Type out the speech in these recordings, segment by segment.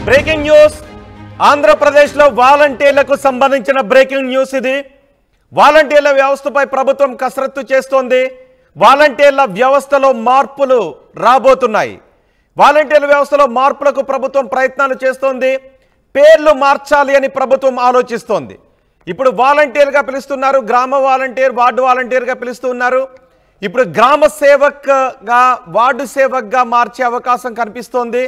Breaking news ఆంధ్రప్రదేశ్లో వాలంటీర్లకు సంబంధించిన బ్రేకింగ్ న్యూస్ ఇది. వాలంటీర్ల వ్యవస్థపై ప్రభుత్వం కసరత్తు చేస్తోంది. వాలంటీర్ల వ్యవస్థలో మార్పులు రాబోతున్నాయి. వాలంటీర్ల వ్యవస్థలో మార్పులకు ప్రభుత్వం ప్రయత్నాలు చేస్తోంది. పేర్లు మార్చాలి అని ప్రభుత్వం ఆలోచిస్తోంది. ఇప్పుడు వాలంటీర్గా పిలుస్తున్నారు, గ్రామ వాలంటీర్, వార్డు వాలంటీర్గా పిలుస్తున్నారు. ఇప్పుడు గ్రామ సేవక్గా వార్డు సేవక్గా మార్చే అవకాశం కనిపిస్తోంది.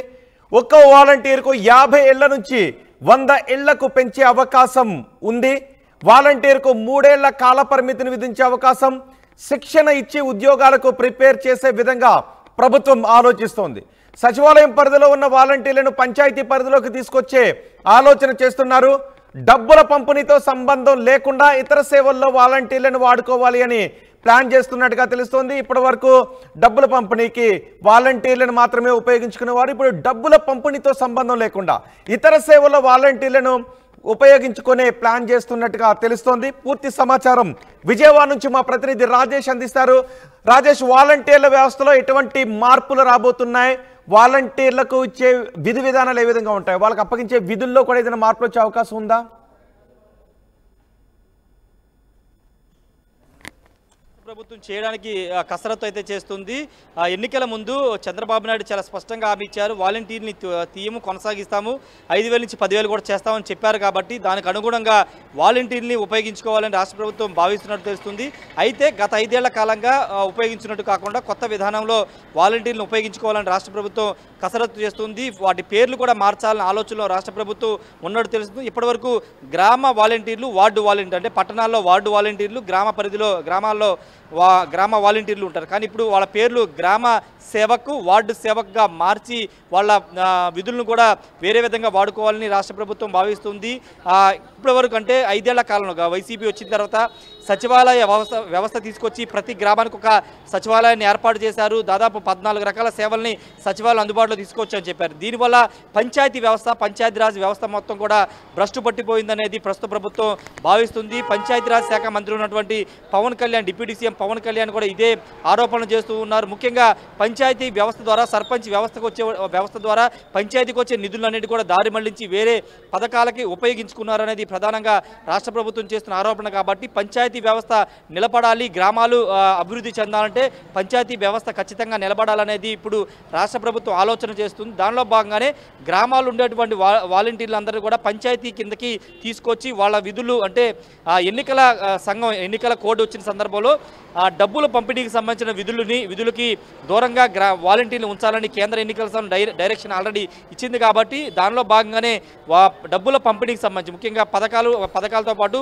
ఒక్క వాలంటీర్కు 50 ఏళ్ల నుంచి 100 ఏళ్లకు పెంచే అవకాశం ఉంది. వాలంటీర్కు 3 ఏళ్ల కాల పరిమితిని విధించే అవకాశం, శిక్షణ ఇచ్చి ఉద్యోగాలకు ప్రిపేర్ చేసే విధంగా ప్రభుత్వం ఆలోచిస్తోంది. సచివాలయం పరిధిలో ఉన్న వాలంటీర్లను పంచాయతీ పరిధిలోకి తీసుకొచ్చే ఆలోచన చేస్తున్నారు. డబ్బుల పంపిణీతో సంబంధం లేకుండా ఇతర సేవల్లో వాలంటీర్లను వాడుకోవాలి అని ప్లాన్ చేస్తున్నట్టుగా తెలుస్తోంది. ఇప్పటి వరకు డబ్బుల పంపిణీకి వాలంటీర్లను మాత్రమే ఉపయోగించుకునేవారు. ఇప్పుడు డబ్బుల పంపిణీతో సంబంధం లేకుండా ఇతర సేవల్లో వాలంటీర్లను ఉపయోగించుకునే ప్లాన్ చేస్తున్నట్టుగా తెలుస్తోంది. పూర్తి సమాచారం విజయవాడ నుంచి మా ప్రతినిధి రాజేష్ అందిస్తారు. రాజేష్, వాలంటీర్ల వ్యవస్థలో ఎటువంటి మార్పులు రాబోతున్నాయి? వాలంటీర్లకు ఇచ్చే విధి విధానాలు ఏ విధంగా ఉంటాయి? వాళ్ళకి అప్పగించే విధుల్లో కూడా ఏదైనా మార్పులు వచ్చే అవకాశం ఉందా? ప్రభుత్వం చేయడానికి కసరత్తు అయితే చేస్తుంది. ఎన్నికల ముందు చంద్రబాబు నాయుడు చాలా స్పష్టంగా హామీ ఇచ్చారు. వాలంటీర్ని తీయము, కొనసాగిస్తాము, 5,000 నుంచి 10,000 కూడా చేస్తామని చెప్పారు. కాబట్టి దానికి అనుగుణంగా వాలంటీర్ని ఉపయోగించుకోవాలని రాష్ట్ర ప్రభుత్వం భావిస్తున్నట్టు తెలుస్తుంది. అయితే గత 5 ఏళ్ల కాలంగా ఉపయోగించినట్టు కాకుండా కొత్త విధానంలో వాలంటీర్లను ఉపయోగించుకోవాలని రాష్ట్ర ప్రభుత్వం కసరత్తు చేస్తుంది. వాటి పేర్లు కూడా మార్చాలని ఆలోచనలో రాష్ట్ర ప్రభుత్వం ఉన్నట్టు తెలుస్తుంది. ఇప్పటివరకు గ్రామ వాలంటీర్లు, వార్డు వాలంటీర్లు, అంటే పట్టణాల్లో వార్డు వాలంటీర్లు, గ్రామ పరిధిలో గ్రామాల్లో గ్రామ వాలంటీర్లు ఉంటారు. కానీ ఇప్పుడు వాళ్ళ పేర్లు గ్రామ సేవకు, వార్డు సేవకుగా మార్చి వాళ్ళ విధులను కూడా వేరే విధంగా వాడుకోవాలని రాష్ట్ర ప్రభుత్వం భావిస్తుంది. ఇప్పటివరకు అంటే 5 ఏళ్ల కాలంలో వైసీపీ వచ్చిన తర్వాత సచివాలయ వ్యవస్థ తీసుకొచ్చి ప్రతి గ్రామానికి ఒక సచివాలయాన్ని ఏర్పాటు చేశారు. దాదాపు 14 రకాల సేవల్ని సచివాలయం అందుబాటులో తీసుకొచ్చని చెప్పారు. దీనివల్ల పంచాయతీ వ్యవస్థ, పంచాయతీరాజ్ వ్యవస్థ మొత్తం కూడా భ్రష్టు పట్టిపోయిందనేది ప్రస్తుత ప్రభుత్వం భావిస్తుంది. పంచాయతీరాజ్ శాఖ మంత్రి ఉన్నటువంటి పవన్ కళ్యాణ్, డిప్యూటీ సీఎం పవన్ కళ్యాణ్ కూడా ఇదే ఆరోపణలు చేస్తూ ఉన్నారు. ముఖ్యంగా పంచాయతీ వ్యవస్థ ద్వారా, సర్పంచ్ వ్యవస్థ ద్వారా పంచాయతీకి వచ్చే నిధులన్నిటి కూడా దారి మళ్లించి వేరే పథకాలకి ఉపయోగించుకున్నారనేది ప్రధానంగా రాష్ట్ర ప్రభుత్వం చేస్తున్న ఆరోపణ. కాబట్టి పంచాయతీ వ్యవస్థ నిలబడాలి, గ్రామాలు అభివృద్ధి చెందాలంటే పంచాయతీ వ్యవస్థ ఖచ్చితంగా నిలబడాలనేది ఇప్పుడు రాష్ట్ర ప్రభుత్వం ఆలోచన చేస్తుంది. దానిలో భాగంగానే గ్రామాలు ఉండేటువంటి వాలంటీర్లందరూ కూడా పంచాయతీ కిందకి తీసుకొచ్చి వాళ్ళ విధులు, అంటే ఎన్నికల సంఘం ఎన్నికల కోడ్ వచ్చిన సందర్భంలో డబ్బుల పంపిణీకి సంబంధించిన విధులకి దూరంగా వాలంటీర్లు ఉంచాలని కేంద్ర ఎన్నికల సంఘం డైరెక్షన్ ఆల్రెడీ ఇచ్చింది. కాబట్టి దానిలో భాగంగానే డబ్బుల పంపిణీకి సంబంధించి ముఖ్యంగా పథకాలతో పాటు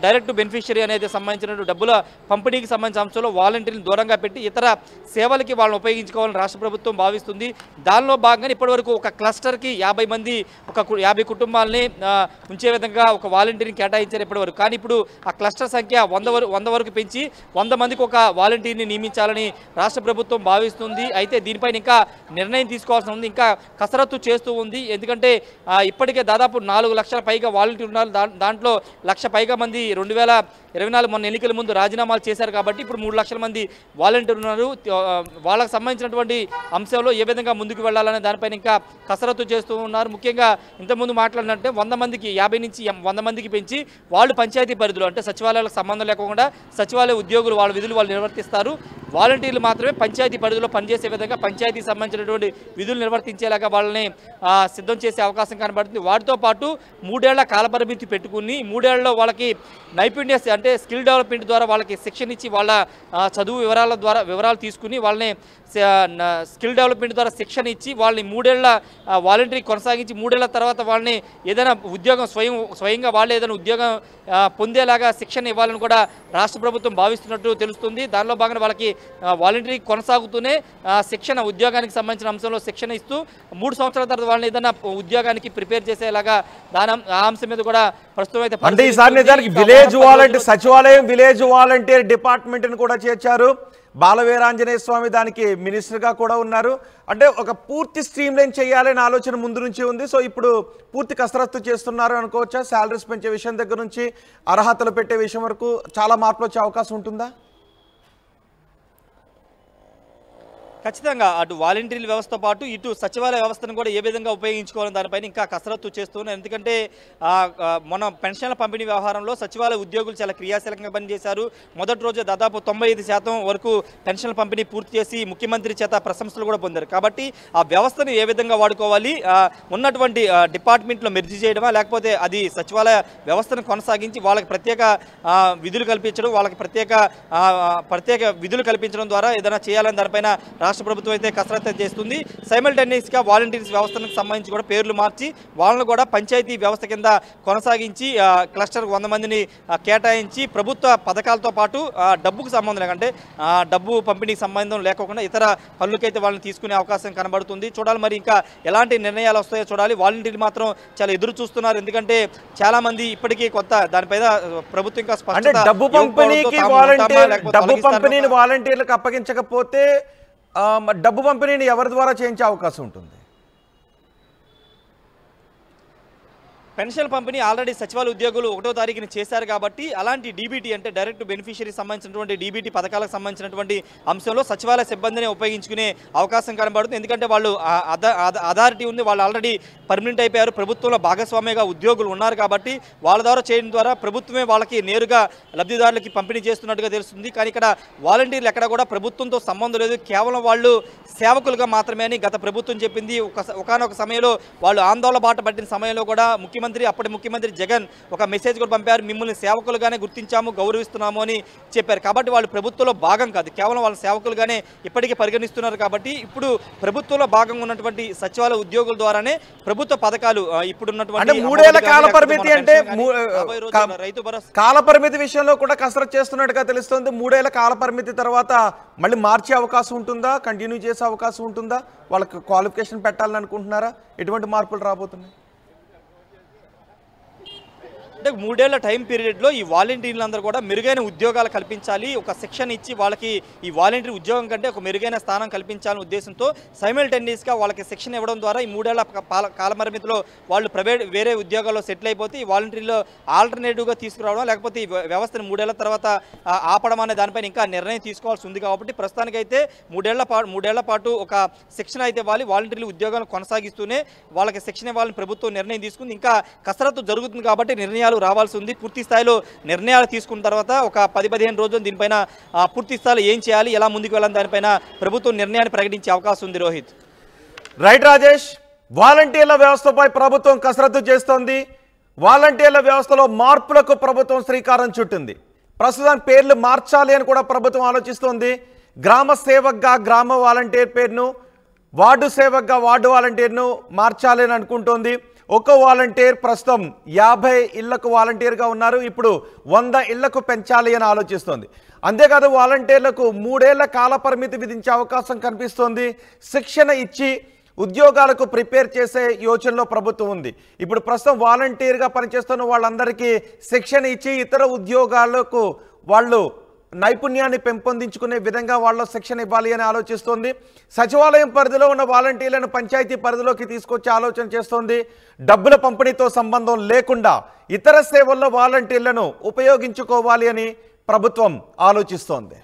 డైరెక్ట్ బెనిఫిషియరీ అనేది సంబంధించిన డబ్బుల పంపిణీకి సంబంధించిన అంశంలో వాలంటీర్లు దూరంగా పెట్టి ఇతర సేవలకి వాళ్ళని ఉపయోగించుకోవాలని రాష్ట్ర ప్రభుత్వం భావిస్తుంది. దానిలో భాగంగా ఇప్పటివరకు ఒక క్లస్టర్కి 50 మంది, ఒక 50 కుటుంబాలని ఉంచే విధంగా ఒక వాలంటీర్ని కేటాయించారు ఇప్పటివరకు. కానీ ఇప్పుడు ఆ క్లస్టర్ సంఖ్య 100 వరకు పెంచి 100 మందికి ఒక వాలంటీర్ని నియమించాలని రాష్ట్ర ప్రభుత్వం భావిస్తుంది. అయితే దీనిపైన ఇంకా నిర్ణయం తీసుకోవాల్సి ఉంది, ఇంకా కసరత్తు చేస్తూ ఉంది. ఎందుకంటే ఇప్పటికే దాదాపు 4 లక్షల పైగా వాలంటీర్లు ఉన్నారు. దాంట్లో 1 లక్ష పైగా మంది 2024 మొన్న ఎన్నికల ముందు రాజీనామాలు చేశారు. కాబట్టి ఇప్పుడు 3 లక్షల మంది వాలంటీర్లు ఉన్నారు. వాళ్ళకు సంబంధించినటువంటి అంశంలో ఏ విధంగా ముందుకు వెళ్ళాలనే దానిపైన ఇంకా కసరత్తు చేస్తూ ఉన్నారు. ముఖ్యంగా ఇంతకుముందు మాట్లాడినట్టే 100 మందికి 50 నుంచి 100 మందికి పెంచి వాళ్ళు పంచాయతీ పరిధిలో, అంటే సచివాలయాలకు సంబంధం లేకుండా సచివాలయ ఉద్యోగులు వాళ్ళ విధులు వాళ్ళు నిర్వర్తిస్తారు. వాలంటీర్లు మాత్రమే పంచాయతీ పరిధిలో పనిచేసే విధంగా పంచాయతీకి సంబంధించినటువంటి విధులు నిర్వర్తించేలాగా వాళ్ళని సిద్ధం చేసే అవకాశం కనబడుతుంది. వాటితో పాటు 3 ఏళ్ల కాలపరిమితి పెట్టుకుని 3 ఏళ్లలో వాళ్ళకి నైపుణ్య, అంటే స్కిల్ డెవలప్మెంట్ ద్వారా వాళ్ళకి శిక్షణ ఇచ్చి వాళ్ళ చదువు వివరాలు తీసుకుని వాళ్ళని స్కిల్ డెవలప్మెంట్ ద్వారా శిక్షణ ఇచ్చి వాళ్ళని 3 ఏళ్ల వాలంటీరీ కొనసాగించి 3 ఏళ్ల తర్వాత వాళ్ళని ఏదైనా ఉద్యోగం స్వయంగా వాళ్ళు ఏదైనా ఉద్యోగం పొందేలాగా శిక్షణ ఇవ్వాలని కూడా రాష్ట్ర ప్రభుత్వం భావిస్తున్నట్టు తెలుస్తుంది. దానిలో భాగంగా వాళ్ళకి వాలంటీరీ కొనసాగుతూనే శిక్షణ, ఉద్యోగానికి సంబంధించిన అంశంలో శిక్షణ ఇస్తూ 3 సంవత్సరాల తర్వాత వాళ్ళని ఏదైనా ఉద్యోగానికి ప్రిపేర్ చేసేలాగా ఆ అంశం మీద కూడా ప్రస్తుతం అయితే విలేజ్ వాలంటీర్, సచివాలయం విలేజ్ వాలంటీర్ డిపార్ట్మెంట్ ని కూడా చేర్చారు. బాలవీరాంజనేయ స్వామి దానికి మినిస్టర్గా కూడా ఉన్నారు. అంటే ఒక పూర్తి స్ట్రీమ్ లైన్ చేయాలనే ఆలోచన ముందు నుంచి ఉంది. సో ఇప్పుడు పూర్తి కసరత్తు చేస్తున్నారు అనుకోవచ్చా? శాలరీస్ పెంచే విషయం దగ్గర నుంచి అర్హతలు పెట్టే విషయం వరకు చాలా మార్పులు వచ్చే అవకాశం ఉంటుందా? ఖచ్చితంగా అటు వాలంటీర్ల వ్యవస్థతో పాటు ఇటు సచివాలయ వ్యవస్థను కూడా ఏ విధంగా ఉపయోగించుకోవాలని దానిపైన ఇంకా కసరత్తు చేస్తున్నారు. ఎందుకంటే మన పెన్షన్ల పంపిణీ వ్యవహారంలో సచివాలయ ఉద్యోగులు చాలా క్రియాశీలకంగా పనిచేశారు. మొదటి రోజే దాదాపు 95% వరకు పెన్షన్ల పంపిణీ పూర్తి చేసి ముఖ్యమంత్రి చేత ప్రశంసలు కూడా పొందారు. కాబట్టి ఆ వ్యవస్థను ఏ విధంగా వాడుకోవాలి, ఉన్నటువంటి డిపార్ట్మెంట్లో మెర్జీ చేయడమా లేకపోతే అది సచివాలయ వ్యవస్థను కొనసాగించి వాళ్ళకి ప్రత్యేక విధులు కల్పించడం, వాళ్ళకి ప్రత్యేక విధులు కల్పించడం ద్వారా ఏదైనా చేయాలని దానిపైన రాష్ట్ర ప్రభుత్వం అయితే కసరత్తు చేస్తుంది. సైమల్టేనియస్గా వాలంటీర్స్ వ్యవస్థకు సంబంధించి కూడా పేర్లు మార్చి వాళ్ళను కూడా పంచాయతీ వ్యవస్థ కింద కొనసాగించి క్లస్టర్ 100 మందిని కేటాయించి ప్రభుత్వ పథకాలతో పాటు డబ్బుకు సంబంధం అంటే డబ్బు పంపిణీకి సంబంధం లేకుండా ఇతర పనులకైతే వాళ్ళని తీసుకునే అవకాశం కనబడుతుంది. చూడాలి మరి ఇంకా ఎలాంటి నిర్ణయాలు వస్తాయో చూడాలి. వాలంటీర్లు మాత్రం చాలా ఎదురు చూస్తున్నారు. ఎందుకంటే చాలా మంది ఇప్పటికీ కొత్త దానిపైన ప్రభుత్వం ఇంకా స్పష్టత డబ్బు పంపిణీని వాలంటీర్లకు అప్పగించకపోతే డబ్బు పంపిణీని ఎవరి ద్వారా చేయించే అవకాశం ఉంటుంది? పెన్షన్ పంపిణీ ఆల్రెడీ సచివాలయ ఉద్యోగులు 1వ తారీఖున చేశారు కాబట్టి అలాంటి డీబీటీ అంటే డైరెక్ట్ బెనిఫిషియరీ సంబంధించినటువంటి డీబీటీ పథకాలకు సంబంధించినటువంటి అంశంలో సచివాలయ సిబ్బందిని ఉపయోగించుకునే అవకాశం కనబడుతుంది. ఎందుకంటే వాళ్ళు అథారిటీ ఉంది, వాళ్ళు ఆల్రెడీ పర్మనెంట్ అయిపోయారు, ప్రభుత్వంలో భాగస్వామ్యంగా ఉద్యోగులు ఉన్నారు కాబట్టి వాళ్ళ ద్వారా చేయడం ద్వారా ప్రభుత్వమే వాళ్ళకి నేరుగా లబ్ధిదారులకి పంపిణీ చేస్తున్నట్టుగా తెలుస్తుంది. కానీ ఇక్కడ వాలంటీర్లు ఎక్కడ కూడా ప్రభుత్వంతో సంబంధం లేదు, కేవలం వాళ్ళు సేవకులుగా మాత్రమే అని గత ప్రభుత్వం చెప్పింది. ఒకనొక సమయంలో వాళ్ళు ఆందోళన బాట పట్టిన సమయంలో కూడా అప్పటి ముఖ్యమంత్రి జగన్ ఒక మెసేజ్ కూడా పంపారు, మిమ్మల్ని సేవకులుగానే గుర్తించాము, గౌరవిస్తున్నాము అని చెప్పారు. కాబట్టి వాళ్ళు ప్రభుత్వంలో భాగం కాదు, కేవలం వాళ్ళ సేవకులుగానే ఇప్పటికీ పరిగణిస్తున్నారు. కాబట్టి ఇప్పుడు ప్రభుత్వంలో భాగంగా ఉన్నటువంటి సచివాలయ ఉద్యోగుల ద్వారానే ప్రభుత్వ పథకాలు ఇప్పుడున్నటువంటి 3 ఏళ్ల కాల పరిమితి అంటే రైతు భరోసా కాల పరిమితి విషయంలో కూడా కసరత్తు చేస్తున్నట్టుగా తెలుస్తుంది. 3 ఏళ్ల కాల పరిమితి తర్వాత మళ్ళీ మార్చే అవకాశం ఉంటుందా, కంటిన్యూ చేసే అవకాశం ఉంటుందా, వాళ్ళకి క్వాలిఫికేషన్ పెట్టాలని అనుకుంటున్నారా, ఎటువంటి మార్పులు రాబోతున్నాయి? అంటే 3 ఏళ్ల టైం పీరియడ్లో ఈ వాలంటీర్లందరూ కూడా మెరుగైన ఉద్యోగాలు కల్పించాలి, ఒక శిక్షణ ఇచ్చి వాళ్ళకి ఈ వాలంటీర్ ఉద్యోగం కంటే ఒక మెరుగైన స్థానం కల్పించాలనే ఉద్దేశంతో సైమల్టేనియస్గా వాళ్ళకి శిక్షణ ఇవ్వడం ద్వారా ఈ 3 ఏళ్ల కాలపరిమితిలో వాళ్ళు వేరే ఉద్యోగాల్లో సెటిల్ అయిపోతే ఈ వాలంటీర్లో ఆల్టర్నేటివ్గా తీసుకురావడం లేకపోతే ఈ వ్యవస్థను 3 ఏళ్ల తర్వాత ఆపడం అనే దానిపైన ఇంకా నిర్ణయం తీసుకోవాల్సి ఉంది. కాబట్టి ప్రస్తుతానికైతే 3 ఏళ్ల పాటు ఒక శిక్షణ అయితే ఇవ్వాలి, వాలంటీర్లు ఉద్యోగాలను కొనసాగిస్తూనే వాళ్ళకి శిక్షణ ఇవ్వాలని ప్రభుత్వం నిర్ణయం తీసుకుంది. ఇంకా కసరత్తు జరుగుతుంది కాబట్టి నిర్ణయాలు రావాల్సి ఉంది. పూర్తి స్థాయిలో నిర్ణయాలు తీసుకున్న తర్వాత ఒక 10-15 రోజులు దీనిపైన పూర్తి స్థాయిలో ఏం చేయాలి, ఎలా ముందుకు వెళ్ళాలి దానిపైన ప్రభుత్వం నిర్ణయాన్ని ప్రకటించే అవకాశం ఉంది. రోహిత్. రైట్ రాజేష్, వాలంటీర్ల వ్యవస్థపై ప్రభుత్వం కసరత్తు చేస్తోంది. వాలంటీర్ల వ్యవస్థలో మార్పులకు ప్రభుత్వం శ్రీకారం చుట్టింది. ప్రస్తుతం పేర్లు మార్చాలి అని కూడా ప్రభుత్వం ఆలోచిస్తోంది. గ్రామ సేవక్గా గ్రామ వాలంటీర్ పేరును, వార్డు సేవక్గా వార్డు వాలంటీర్ను మార్చాలి అని అనుకుంటోంది. ఒక వాలంటీర్ ప్రస్తుతం 50 ఇళ్లకు వాలంటీర్గా ఉన్నారు, ఇప్పుడు 100 ఇళ్లకు పెంచాలి అని ఆలోచిస్తోంది. అంతేకాదు వాలంటీర్లకు 3 ఏళ్ల కాల పరిమితి విధించే అవకాశం కనిపిస్తోంది. శిక్షణ ఇచ్చి ఉద్యోగాలకు ప్రిపేర్ చేసే యోచనలో ప్రభుత్వం ఉంది. ఇప్పుడు ప్రస్తుతం వాలంటీర్గా పనిచేస్తున్న వాళ్ళందరికీ శిక్షణ ఇచ్చి ఇతర ఉద్యోగాలకు వాళ్ళు నైపుణ్యాన్ని పెంపొందించుకునే విధంగా వాళ్ళ శిక్షణ ఇవ్వాలి అని ఆలోచిస్తోంది. సచివాలయం పరిధిలో ఉన్న వాలంటీర్లను పంచాయతీ పరిధిలోకి తీసుకొచ్చే ఆలోచన చేస్తోంది. డబ్బుల పంపిణీతో సంబంధం లేకుండా ఇతర సేవల్లో వాలంటీర్లను ఉపయోగించుకోవాలి అని ప్రభుత్వం ఆలోచిస్తోంది.